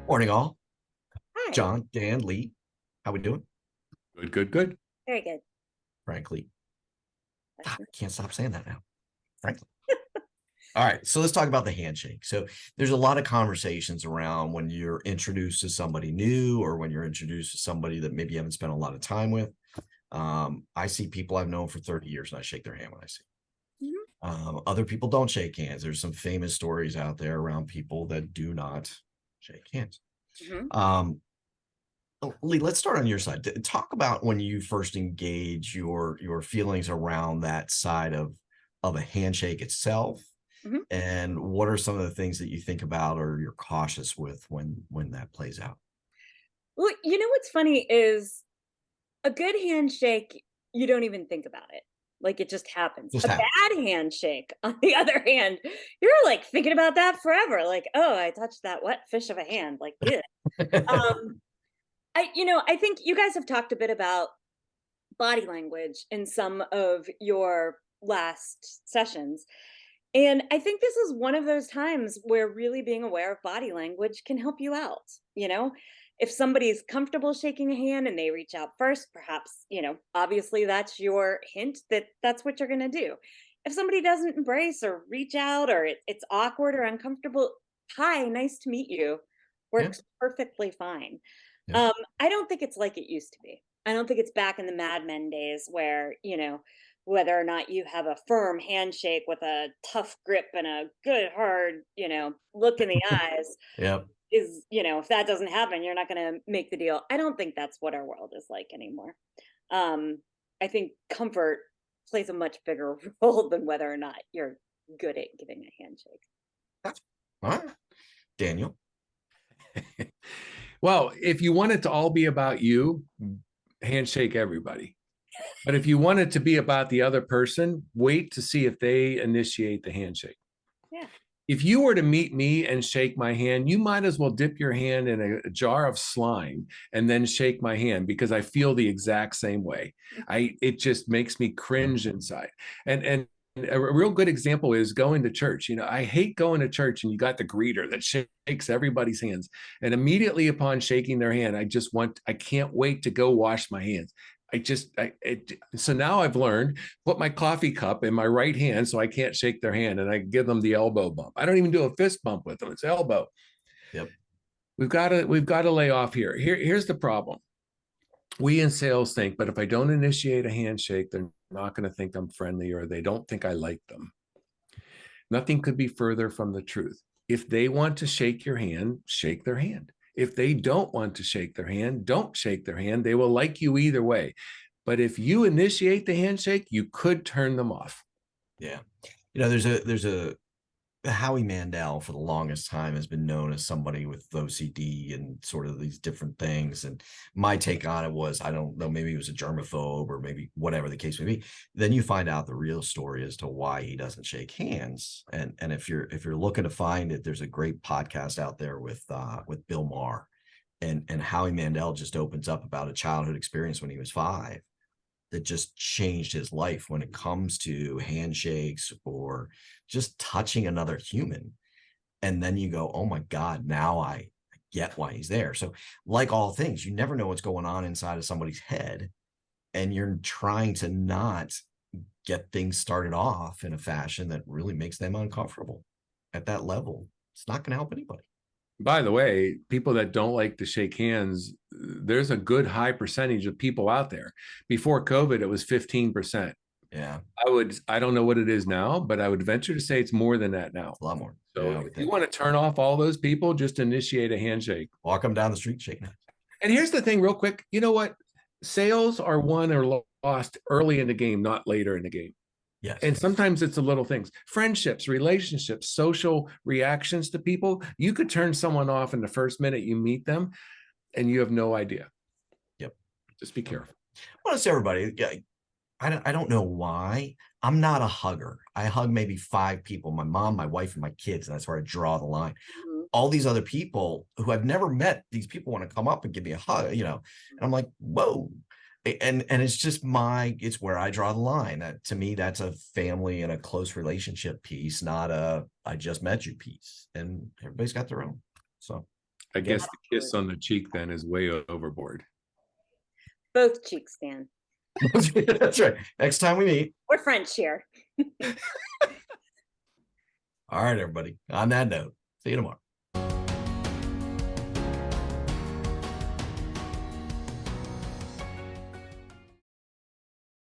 Morning, all. Hi. John, Dan, Lee. How we doing? Good, good, good. Very good. Frankly, That's I can't stop saying that now. Frankly. All right, so let's talk about the handshake. So there's a lot of conversations around when you're introduced to somebody new or when you're introduced to somebody that maybe you haven't spent a lot of time with. I see people I've known for 30 years and I shake their hand when I see Mhm. them. Other people don't shake hands. There's some famous stories out there around people that do not shake hands. Mhm. Um, Lee, let's start on your side. Talk about when you first engage your feelings around that side of a handshake itself, Mhm. and what are some of the things that you think about or you're cautious with when that plays out? Well, what's funny is a good handshake, you don't even think about it. Like it just happens. Just A happen. bad handshake, on the other hand, you're like thinking about that forever. Like, oh, I touched that wet fish of a hand. Like, yeah. Um, I think you guys have talked a bit about body language in some of your last sessions. And I think this is one of those times where really being aware of body language can help you out. You know, if somebody's comfortable shaking a hand and they reach out first, perhaps, obviously that's your hint that that's what you're going to do. If somebody doesn't embrace or reach out or it's awkward or uncomfortable, hi, nice to meet you, Yeah, works perfectly fine. yeah, I don't think it's like it used to be. I don't think it's back in the Mad Men days where, whether or not you have a firm handshake with a tough grip and a good hard, look in the eyes yeah. is, if that doesn't happen, you're not going to make the deal. I don't think that's what our world is like anymore. Um, I think comfort plays a much bigger role than whether or not you're good at giving a handshake. That's all right. Daniel. Well, if you want it to all be about you, handshake everybody. But if you want it to be about the other person, wait to see if they initiate the handshake. Yeah. If you were to meet me and shake my hand, you might as well dip your hand in a jar of slime and then shake my hand because I feel the exact same way. It just makes me cringe inside. And a real good example is going to church. I hate going to church and you got the greeter that shakes everybody's hands. And immediately upon shaking their hand, I can't wait to go wash my hands. So now I've learned, put my coffee cup in my right hand so I can't shake their hand, and I give them the elbow bump. I don't even do a fist bump with them. It's elbow. Yep. We've got to lay off here. Here's the problem. We in sales think, but if I don't initiate a handshake, they're not going to think I'm friendly or they don't think I like them. Nothing could be further from the truth. If they want to shake your hand, shake their hand. If they don't want to shake their hand, don't shake their hand. They will like you either way. But if you initiate the handshake, you could turn them off. Yeah. There's a Howie Mandel for the longest time has been known as somebody with OCD and sort of these different things. And my take on it was, I don't know, maybe he was a germaphobe or maybe whatever the case may be. Then you find out the real story as to why he doesn't shake hands. And if you're looking to find it, there's a great podcast out there with Bill Maher, and Howie Mandel just opens up about a childhood experience when he was 5 that just changed his life when it comes to handshakes or just touching another human. And then you go, oh my God, now I get why he's there. So, like all things, you never know what's going on inside of somebody's head. And you're trying to not get things started off in a fashion that really makes them uncomfortable at that level. It's not going to help anybody. By the way, people that don't like to shake hands, there's a good high percentage of people out there. Before COVID, it was 15%. Yeah, I don't know what it is now, but I would venture to say it's more than that now. it's a lot more. So Yeah, I if would you think. want to turn off all those people, just initiate a handshake. Walk them down the street shaking hands. And here's the thing, real quick. You know what? Sales are won or lost early in the game, not later in the game. Yes. And sometimes it's the little things, friendships, relationships, social reactions to people. You could turn someone off in the first minute you meet them and you have no idea. Yep. Just be careful. Well, it's everybody. Yeah, I don't know why. I'm not a hugger. I hug maybe 5 people, my mom, my wife, and my kids, and that's where I draw the line. Mhm. All these other people who I've never met, these people want to come up and give me a hug, and I'm like, whoa. and it's just it's where I draw the line. That to me, that's a family and a close relationship piece, not a I just met you piece. And everybody's got their own. So I yeah. guess the kiss on the cheek then is way overboard. Both cheeks, Dan. That's right. Next time we meet. We're French here. All right, everybody. On that note, see you tomorrow.